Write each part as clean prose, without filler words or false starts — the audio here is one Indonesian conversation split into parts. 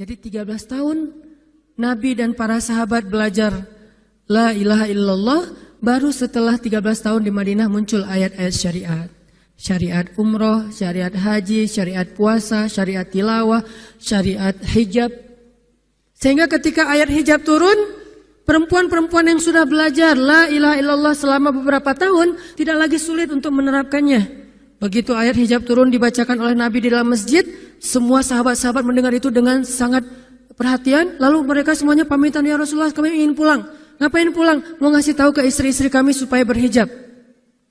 Jadi 13 tahun Nabi dan para sahabat belajar la ilaha illallah, baru setelah 13 tahun di Madinah muncul ayat-ayat syariat. Syariat umroh, syariat haji, syariat puasa, syariat tilawah, syariat hijab. Sehingga ketika ayat hijab turun, perempuan-perempuan yang sudah belajar la ilaha illallah selama beberapa tahun tidak lagi sulit untuk menerapkannya. Begitu ayat hijab turun dibacakan oleh Nabi di dalam masjid, semua sahabat-sahabat mendengar itu dengan sangat perhatian. Lalu mereka semuanya pamitan, ya Rasulullah kami ingin pulang. Ngapain pulang? Mau ngasih tahu ke istri-istri kami supaya berhijab.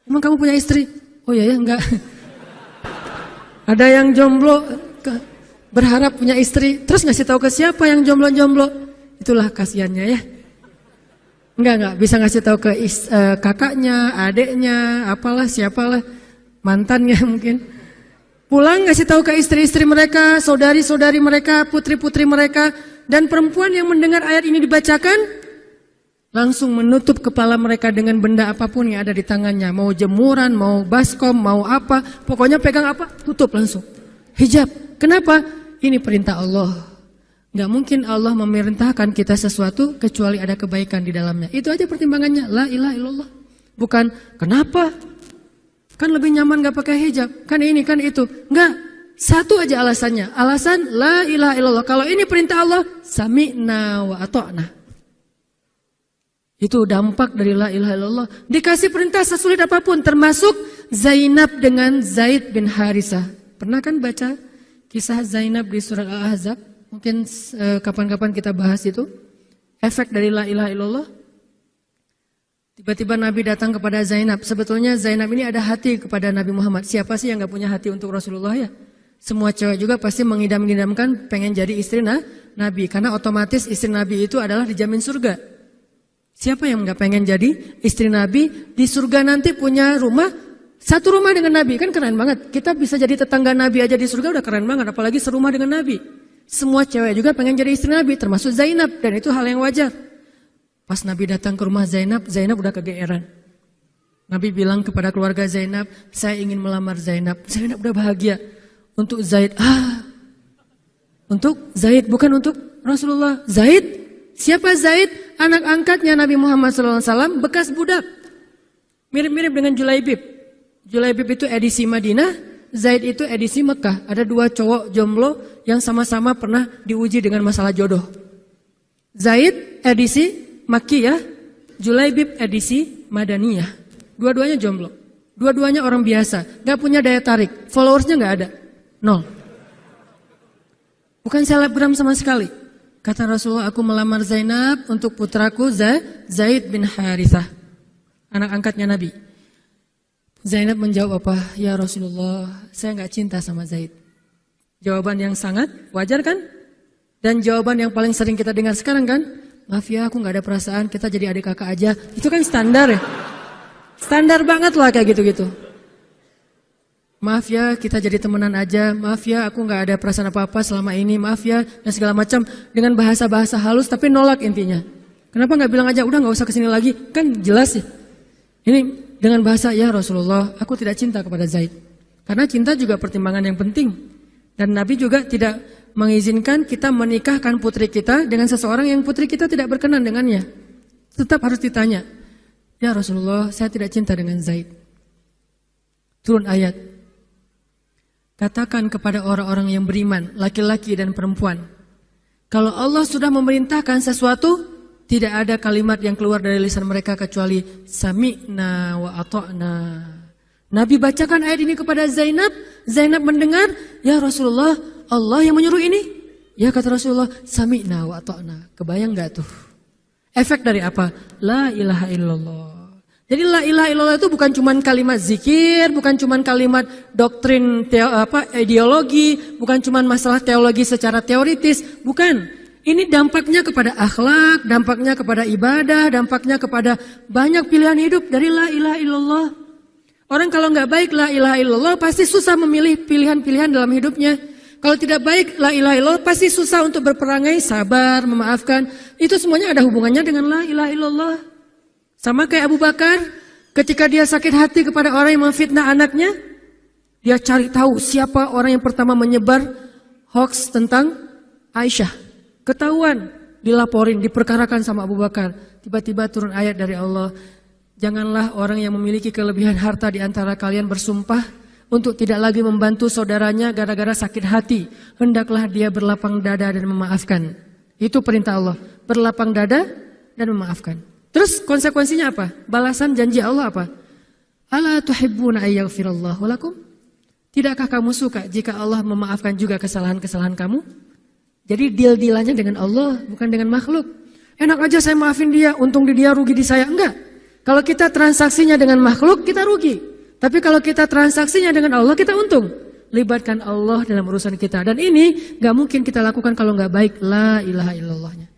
Emang kamu punya istri? Oh ya enggak. Ada yang jomblo berharap punya istri, terus ngasih tahu ke siapa yang jomblo-jomblo? Itulah kasihannya ya. Enggak bisa ngasih tahu ke kakaknya, adeknya, apalah siapalah, mantannya mungkin. Pulang ngasih tahu ke istri-istri mereka, saudari-saudari mereka, putri-putri mereka, dan perempuan yang mendengar ayat ini dibacakan langsung menutup kepala mereka dengan benda apapun yang ada di tangannya. Mau jemuran, mau baskom, mau apa. Pokoknya pegang apa, tutup langsung. Hijab. Kenapa? Ini perintah Allah. Gak mungkin Allah memerintahkan kita sesuatu kecuali ada kebaikan di dalamnya. Itu aja pertimbangannya. La ilaha illallah. Bukan, kenapa? Kan lebih nyaman gak pakai hijab. Kan ini, kan itu. Enggak. Satu aja alasannya. Alasan la ilaha illallah. Kalau ini perintah Allah, sami'na wa ata'na. Itu dampak dari la ilaha illallah. Dikasih perintah sesulit apapun, termasuk Zainab dengan Zaid bin Harisah. Pernah kan baca kisah Zainab di surat Al-Ahzab? Mungkin kapan-kapan kita bahas itu. Efek dari la ilaha illallah. Tiba-tiba Nabi datang kepada Zainab. Sebetulnya Zainab ini ada hati kepada Nabi Muhammad. Siapa sih yang gak punya hati untuk Rasulullah ya? Semua cewek juga pasti mengidam-idamkan pengen jadi istri Nabi. Karena otomatis istri Nabi itu adalah dijamin surga. Siapa yang gak pengen jadi istri Nabi? Di surga nanti punya rumah, satu rumah dengan Nabi. Kan keren banget. Kita bisa jadi tetangga Nabi aja di surga udah keren banget. Apalagi serumah dengan Nabi. Semua cewek juga pengen jadi istri Nabi, termasuk Zainab. Dan itu hal yang wajar. Pas Nabi datang ke rumah Zainab, Zainab udah kegeeran. Nabi bilang kepada keluarga Zainab, saya ingin melamar Zainab. Zainab udah bahagia. Untuk Zaid, untuk Zaid, bukan untuk Rasulullah. Zaid? Siapa Zaid? Anak angkatnya Nabi Muhammad SAW, bekas budak. Mirip-mirip dengan Julaibib. Julaibib itu edisi Madinah, Zaid itu edisi Mekah. Ada dua cowok jomblo yang sama-sama pernah diuji dengan masalah jodoh. Zaid edisi Makkiyah, Julaibib edisi Madaniyah. Dua-duanya jomblo. Dua-duanya orang biasa, gak punya daya tarik. Followersnya gak ada, 0. Bukan selebgram sama sekali. Kata Rasulullah, aku melamar Zainab untuk putraku Zaid bin Harithah, anak angkatnya Nabi. Zainab menjawab apa? Ya Rasulullah, saya gak cinta sama Zaid. Jawaban yang sangat wajar kan? Dan jawaban yang paling sering kita dengar sekarang kan? Maaf ya, aku gak ada perasaan, kita jadi adik kakak aja. Itu kan standar ya? Standar banget lah kayak gitu-gitu. Maaf ya, kita jadi temenan aja. Maaf ya, aku gak ada perasaan apa-apa selama ini. Maaf ya, dan segala macam. Dengan bahasa-bahasa halus tapi nolak intinya. Kenapa gak bilang aja, udah gak usah kesini lagi. Kan jelas sih. Ini dengan bahasa, ya Rasulullah, aku tidak cinta kepada Zaid. Karena cinta juga pertimbangan yang penting. Dan Nabi juga tidak mengizinkan kita menikahkan putri kita dengan seseorang yang putri kita tidak berkenan dengannya. Tetap harus ditanya, ya Rasulullah, saya tidak cinta dengan Zaid. Turun ayat. Katakan kepada orang-orang yang beriman, laki-laki dan perempuan. Kalau Allah sudah memerintahkan sesuatu, tidak ada kalimat yang keluar dari lisan mereka kecuali sami'na wa ata'na. Nabi bacakan ayat ini kepada Zainab. Zainab mendengar, ya Rasulullah, Allah yang menyuruh ini. Ya kata Rasulullah, sami'na wa ata'na. Kebayang gak tuh? Efek dari apa? La ilaha illallah. Jadi la ilaha illallah itu bukan cuma kalimat zikir, bukan cuma kalimat doktrin ideologi, bukan cuma masalah teologi secara teoritis, bukan. Ini dampaknya kepada akhlak, dampaknya kepada ibadah, dampaknya kepada banyak pilihan hidup dari la ilaha illallah. Orang kalau nggak baik la ilaha illallah pasti susah memilih pilihan-pilihan dalam hidupnya. Kalau tidak baik la ilaha illallah pasti susah untuk berperangai, sabar, memaafkan. Itu semuanya ada hubungannya dengan la ilaha illallah. Sama kayak Abu Bakar, ketika dia sakit hati kepada orang yang memfitnah anaknya, dia cari tahu siapa orang yang pertama menyebar hoax tentang Aisyah, ketahuan, dilaporin, diperkarakan sama Abu Bakar. Tiba-tiba turun ayat dari Allah, janganlah orang yang memiliki kelebihan harta di antara kalian bersumpah untuk tidak lagi membantu saudaranya gara-gara sakit hati. Hendaklah dia berlapang dada dan memaafkan. Itu perintah Allah, berlapang dada dan memaafkan. Terus konsekuensinya apa? Balasan janji Allah apa? Ala tuhibbuna ayyaghfirallahu lakum? Tidakkah kamu suka jika Allah memaafkan juga kesalahan-kesalahan kamu? Jadi deal-dealannya dengan Allah, bukan dengan makhluk. Enak aja saya maafin dia, untung di dia, rugi di saya. Enggak. Kalau kita transaksinya dengan makhluk, kita rugi. Tapi kalau kita transaksinya dengan Allah, kita untung. Libatkan Allah dalam urusan kita. Dan ini gak mungkin kita lakukan kalau gak baik. La ilaha illallahnya.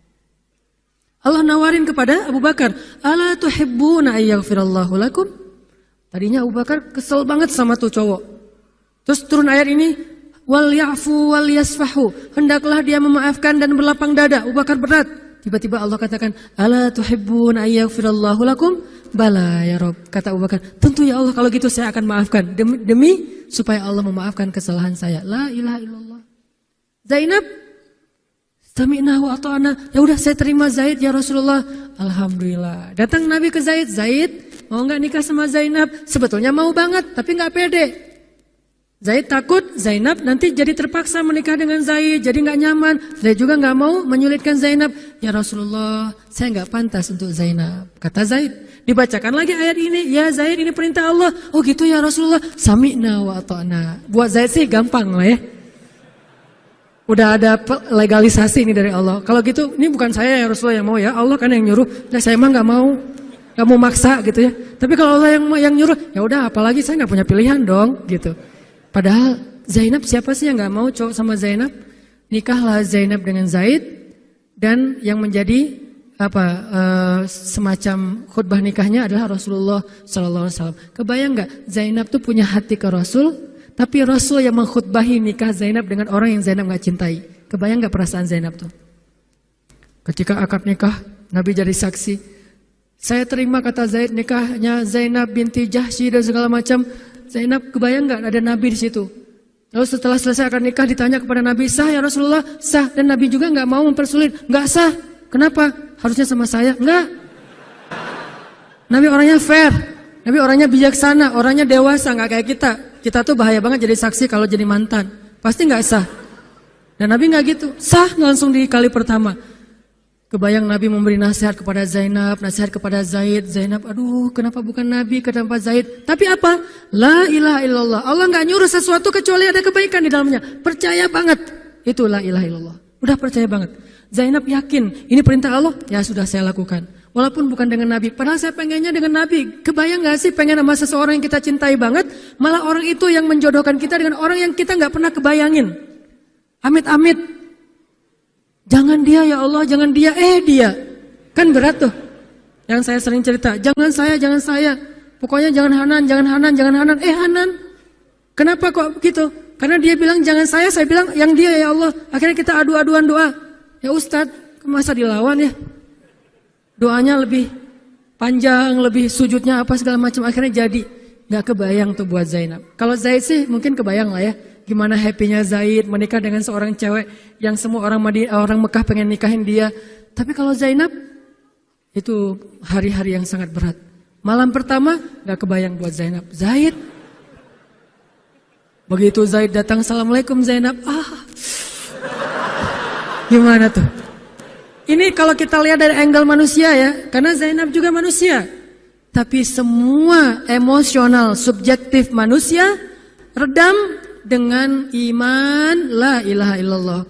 Allah nawarin kepada Abu Bakar, ala tuhibbuna ayyaghfirallahu lakum? Tadinya Abu Bakar kesel banget sama tuh cowok. Terus turun ayat ini, wal ya'fu wal yasfahu, hendaklah dia memaafkan dan berlapang dada. Abu Bakar berat. Tiba-tiba Allah katakan, ala tuhibbuna ayyaghfirallahu lakum? Bala ya Rob. Kata Abu Bakar, tentu ya Allah, kalau gitu saya akan maafkan demi supaya Allah memaafkan kesalahan saya. La ilaha illallah. Zainab, sami'na wa ata'na. Ya udah saya terima Zaid ya Rasulullah. Alhamdulillah. Datang Nabi ke Zaid, Zaid mau enggak nikah sama Zainab? Sebetulnya mau banget, tapi enggak pede. Zaid takut Zainab nanti jadi terpaksa menikah dengan Zaid, jadi nggak nyaman. Zaid juga nggak mau menyulitkan Zainab. Ya Rasulullah, saya nggak pantas untuk Zainab. Kata Zaid, dibacakan lagi ayat ini. Ya Zaid, ini perintah Allah. Oh gitu ya Rasulullah. Sami'na wa ata'na. Buat Zaid sih gampang lah ya. Udah ada legalisasi ini dari Allah. Kalau gitu, ini bukan saya ya Rasulullah yang mau ya. Allah kan yang nyuruh. Nah, saya emang nggak mau maksa gitu ya. Tapi kalau Allah yang nyuruh, ya udah. Apalagi saya nggak punya pilihan dong gitu. Padahal Zainab, siapa sih yang gak mau cowok sama Zainab? Nikahlah Zainab dengan Zaid. Dan yang menjadi semacam khutbah nikahnya adalah Rasulullah SAW. Kebayang gak Zainab tuh punya hati ke Rasul, tapi Rasul yang mengkhutbahi nikah Zainab dengan orang yang Zainab gak cintai. Kebayang gak perasaan Zainab tuh? Ketika akad nikah, Nabi jadi saksi. Saya terima, kata Zaid, nikahnya Zainab binti Jahsy dan segala macam. Zainab, kebayang nggak ada Nabi di situ? Lalu setelah selesai akad nikah ditanya kepada Nabi, sah ya Rasulullah? Sah. Dan Nabi juga nggak mau mempersulit. Nggak sah. Kenapa? Harusnya sama saya. Nggak. Nabi orangnya fair. Nabi orangnya bijaksana. Orangnya dewasa. Nggak kayak kita. Kita tuh bahaya banget jadi saksi kalau jadi mantan. Pasti nggak sah. Dan Nabi nggak gitu. Sah langsung di kali pertama. Kebayang Nabi memberi nasihat kepada Zainab, nasihat kepada Zaid. Zainab, aduh kenapa bukan Nabi, kenapa Zaid? Tapi apa? La ilaha illallah. Allah gak nyuruh sesuatu kecuali ada kebaikan di dalamnya. Percaya banget. Itu la ilaha illallah. Udah percaya banget. Zainab yakin, ini perintah Allah, ya sudah saya lakukan. Walaupun bukan dengan Nabi. Padahal saya pengennya dengan Nabi. Kebayang gak sih pengen sama seseorang yang kita cintai banget, malah orang itu yang menjodohkan kita dengan orang yang kita gak pernah kebayangin. Amit-amit. Jangan dia ya Allah, jangan dia, dia. Kan berat tuh. Yang saya sering cerita, jangan saya. Pokoknya jangan Hanan, Hanan. Kenapa kok begitu? Karena dia bilang jangan saya bilang yang dia ya Allah. Akhirnya kita adu-aduan doa. Ya Ustadz, masa dilawan ya? Doanya lebih panjang, lebih sujudnya apa segala macam. Akhirnya jadi. Gak kebayang tuh buat Zainab. Kalau Zaid sih mungkin kebayang lah ya. Gimana happy-nya Zaid menikah dengan seorang cewek yang semua orang Mekah pengen nikahin dia. Tapi kalau Zainab, itu hari-hari yang sangat berat. Malam pertama, gak kebayang buat Zainab. Zaid. Begitu Zaid datang, Assalamualaikum Zainab. Gimana tuh? Ini kalau kita lihat dari angle manusia ya. Karena Zainab juga manusia. Tapi semua emosional, subjektif manusia, redam dengan iman la ilaha illallah.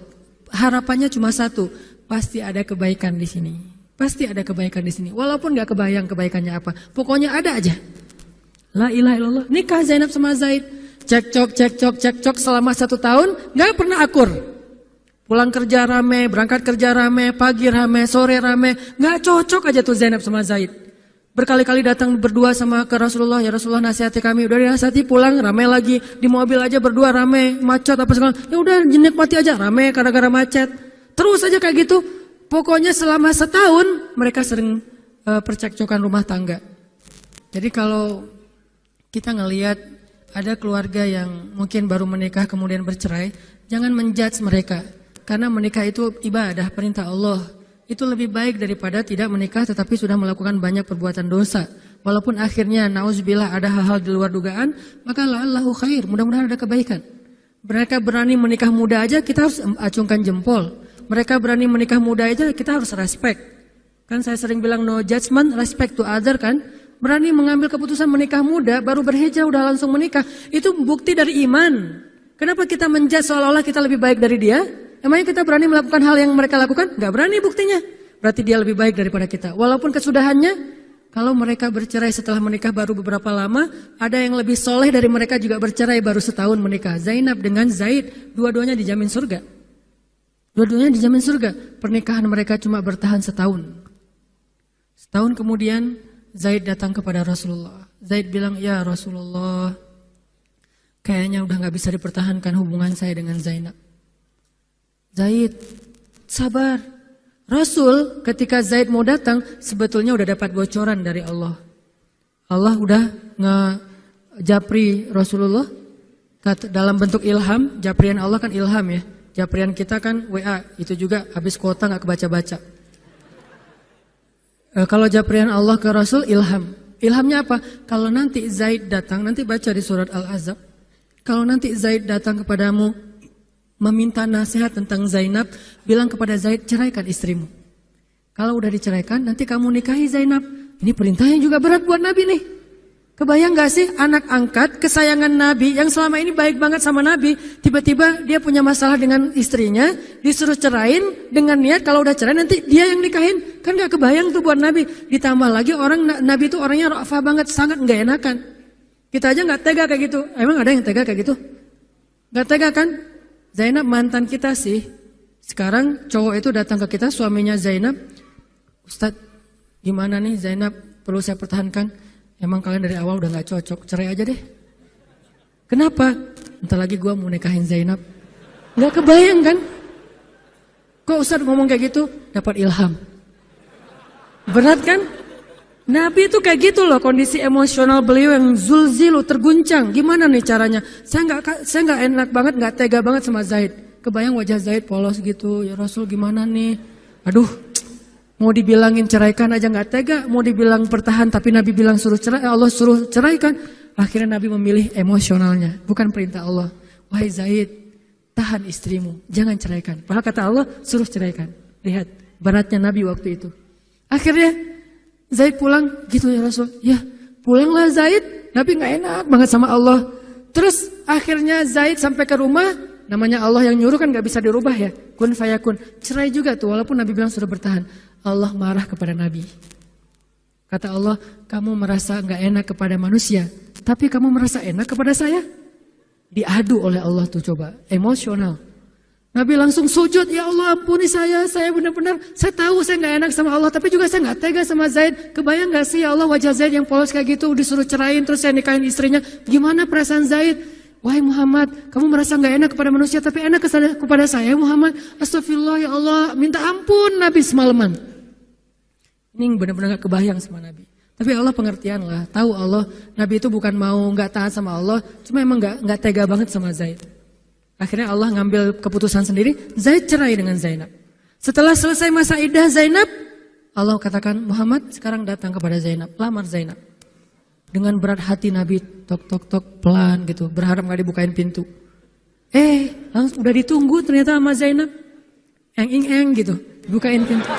Harapannya cuma satu, pasti ada kebaikan di sini. Pasti ada kebaikan di sini. Walaupun gak kebayang kebaikannya apa, pokoknya ada aja. La ilaha illallah. Nikah Zainab sama Zaid, cekcok selama 1 tahun, gak pernah akur. Pulang kerja rame, berangkat kerja rame, pagi rame, sore rame, gak cocok aja tuh Zainab sama Zaid. Berkali-kali datang berdua sama ke Rasulullah, ya Rasulullah nasihati kami, udah dinasihati pulang rame lagi, di mobil aja berdua rame, macet apa segala, ya udah nikmati aja rame gara-gara macet, terus aja kayak gitu, pokoknya selama 1 tahun mereka sering percekcokan rumah tangga. Jadi kalau kita ngelihat ada keluarga yang mungkin baru menikah kemudian bercerai, jangan menjudge mereka, Karena menikah itu ibadah, perintah Allah. Itu lebih baik daripada tidak menikah tetapi sudah melakukan banyak perbuatan dosa. Walaupun akhirnya nauzubillah ada hal-hal di luar dugaan, maka la'allahu khair, mudah-mudahan ada kebaikan. Mereka berani menikah muda aja kita harus acungkan jempol. Mereka berani menikah muda aja kita harus respect. Kan saya sering bilang no judgment, respect to other kan. Berani mengambil keputusan menikah muda, baru berhijrah udah langsung menikah. Itu bukti dari iman. Kenapa kita menjudge seolah-olah kita lebih baik dari dia? Emangnya kita berani melakukan hal yang mereka lakukan? Gak berani buktinya. Berarti dia lebih baik daripada kita. Walaupun kesudahannya, kalau mereka bercerai setelah menikah baru beberapa lama, ada yang lebih soleh dari mereka juga bercerai baru setahun menikah. Zainab dengan Zaid, dua-duanya dijamin surga. Dua-duanya dijamin surga. Pernikahan mereka cuma bertahan setahun. Setahun kemudian, Zaid datang kepada Rasulullah. Zaid bilang, ya Rasulullah, kayaknya udah gak bisa dipertahankan hubungan saya dengan Zainab. Zaid, sabar. Rasul ketika Zaid mau datang sebetulnya udah dapat bocoran dari Allah. Allah udah ngejapri Rasulullah dalam bentuk ilham. Japrian Allah kan ilham ya. Japrian kita kan WA, itu juga habis kuota gak kebaca-baca. Kalau japrian Allah ke Rasul ilham. Ilhamnya apa? Kalau nanti Zaid datang, nanti baca di surat Al-Ahzab. Kalau nanti Zaid datang kepadamu meminta nasihat tentang Zainab, bilang kepada Zaid, ceraikan istrimu. Kalau udah diceraikan, nanti kamu nikahi Zainab. Ini perintahnya juga berat buat Nabi nih. Kebayang gak sih anak angkat kesayangan Nabi yang selama ini baik banget sama Nabi, tiba-tiba dia punya masalah dengan istrinya, disuruh cerain dengan niat kalau udah cerai nanti dia yang nikahin. Kan gak kebayang tuh buat Nabi. Ditambah lagi Nabi itu orangnya ra'afah banget, sangat gak enakan. Kita aja gak tega kayak gitu. Emang ada yang tega kayak gitu? Gak tega kan? Zainab mantan kita sih. Sekarang cowok itu datang ke kita, suaminya Zainab. Ustadz, gimana nih Zainab, perlu saya pertahankan? Emang kalian dari awal udah gak cocok, cerai aja deh. Kenapa? Entar lagi gue mau nikahin Zainab. Gak kebayang kan? Kok Ustadz ngomong kayak gitu? Dapat ilham. Berat kan? Nabi itu kayak gitu loh, kondisi emosional beliau yang zulzilu, terguncang. Gimana nih caranya? Saya nggak enak banget, nggak tega banget sama Zaid. Kebayang wajah Zaid polos gitu. Ya Rasul gimana nih? Aduh, mau dibilangin ceraikan aja nggak tega. Mau dibilang pertahan tapi Nabi bilang suruh cerai, Allah suruh ceraikan. Akhirnya Nabi memilih emosionalnya, bukan perintah Allah. Wahai Zaid, tahan istrimu, jangan ceraikan. Padahal kata Allah suruh ceraikan. Lihat beratnya Nabi waktu itu. Akhirnya Zaid pulang, gitu ya Rasul. Ya, pulanglah Zaid. Nabi gak enak banget sama Allah. Terus akhirnya Zaid sampai ke rumah. Namanya Allah yang nyuruh kan gak bisa dirubah ya. Kun fayakun. Cerai juga tuh, walaupun Nabi bilang sudah bertahan. Allah marah kepada Nabi. Kata Allah, kamu merasa gak enak kepada manusia, tapi kamu merasa enak kepada saya. Diadu oleh Allah tuh coba, emosional. Nabi langsung sujud, ya Allah ampuni saya benar-benar, saya tahu saya gak enak sama Allah, tapi juga saya gak tega sama Zaid. Kebayang gak sih ya Allah wajah Zaid yang polos kayak gitu, disuruh cerain terus saya nikahin istrinya. Gimana perasaan Zaid? Wahai Muhammad, kamu merasa gak enak kepada manusia, tapi enak kepada saya Muhammad. Astagfirullah ya Allah, minta ampun Nabi semalaman. Ini benar-benar gak kebayang sama Nabi. Tapi Allah pengertian lah, tahu Allah, Nabi itu bukan mau gak taat sama Allah, cuma emang gak tega banget sama Zaid. Akhirnya Allah ngambil keputusan sendiri, Zaid cerai dengan Zainab. Setelah selesai masa iddah Zainab, Allah katakan, Muhammad sekarang datang kepada Zainab, lamar Zainab. Dengan berat hati Nabi, tok pelan gitu, berharap gak dibukain pintu. Langsung udah ditunggu ternyata sama Zainab. Eng gitu, bukain pintu.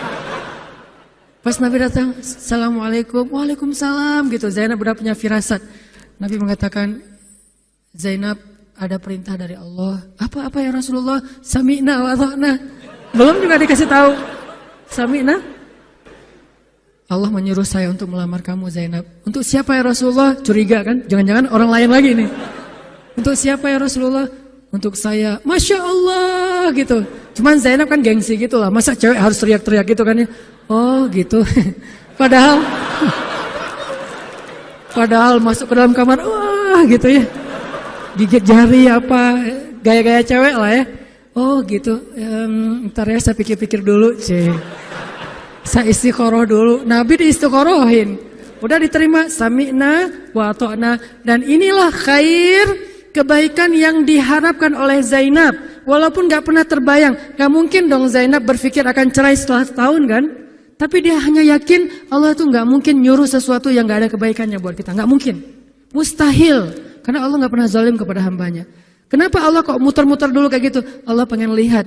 Pas Nabi datang, Assalamualaikum, Waalaikumsalam gitu. Zainab udah punya firasat. Nabi mengatakan, Zainab, ada perintah dari Allah. Apa ya Rasulullah? Sami'na wa ata'na. Belum juga dikasih tahu. Sami'na. Allah menyuruh saya untuk melamar kamu Zainab. Untuk siapa ya Rasulullah? Curiga kan? Jangan-jangan orang lain lagi nih. Untuk siapa ya Rasulullah? Untuk saya. Masya Allah gitu. Cuman Zainab kan gengsi gitu lah. Masa cewek harus teriak-teriak gitu kan ya? Oh gitu. Padahal masuk ke dalam kamar. Wah gitu ya. Gigit jari apa, gaya-gaya cewek lah ya. Oh gitu, ntar ya saya pikir-pikir dulu. Saya istiqoroh dulu, Nabi diistiqorohin. Udah diterima, sami'na wa ata'na. Dan inilah khair, kebaikan yang diharapkan oleh Zainab. walaupun gak pernah terbayang, gak mungkin dong Zainab berpikir akan cerai setelah setahun kan? Tapi dia hanya yakin Allah tuh gak mungkin nyuruh sesuatu yang gak ada kebaikannya buat kita. Gak mungkin. Mustahil. Karena Allah gak pernah zalim kepada hambanya. Kenapa Allah kok muter-muter dulu kayak gitu? Allah pengen lihat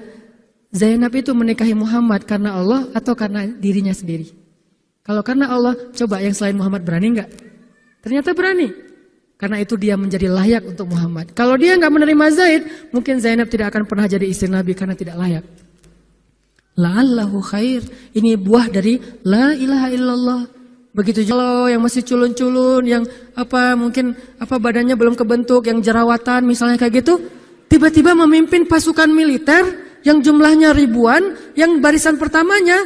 Zainab itu menikahi Muhammad karena Allah atau karena dirinya sendiri. Kalau karena Allah, coba yang selain Muhammad berani gak? Ternyata berani. Karena itu dia menjadi layak untuk Muhammad. Kalau dia nggak menerima Zaid, mungkin Zainab tidak akan pernah jadi istri Nabi karena tidak layak. La'allahu khair. Ini buah dari la ilaha illallah. Begitu juga yang masih culun-culun, yang mungkin badannya belum kebentuk, yang jerawatan misalnya kayak gitu, tiba-tiba memimpin pasukan militer yang jumlahnya ribuan, yang barisan pertamanya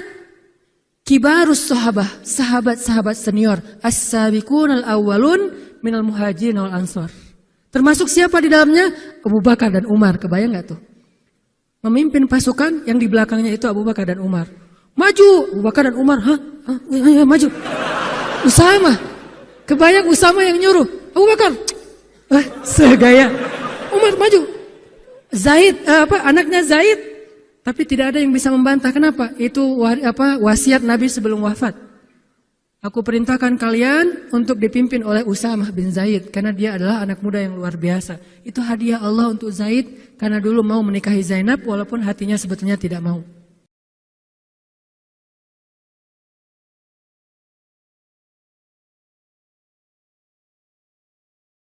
kibarus sahabah, sahabat-sahabat senior, as-sabiqun al-awwalun minal muhajirin wal ansor. Termasuk siapa di dalamnya? Abu Bakar dan Umar. Kebayang gak tuh? Memimpin pasukan yang di belakangnya itu Abu Bakar dan Umar. Maju! Abu Bakar dan Umar. Ya, maju. Usama. Kebayang Usama yang nyuruh. Abu Bakar. Segaya. Umar maju. Zaid, anaknya Zaid. Tapi tidak ada yang bisa membantah. Kenapa? Itu wasiat Nabi sebelum wafat. Aku perintahkan kalian untuk dipimpin oleh Usamah bin Zaid. Karena dia adalah anak muda yang luar biasa. Itu hadiah Allah untuk Zaid. Karena dulu mau menikahi Zainab walaupun hatinya sebetulnya tidak mau.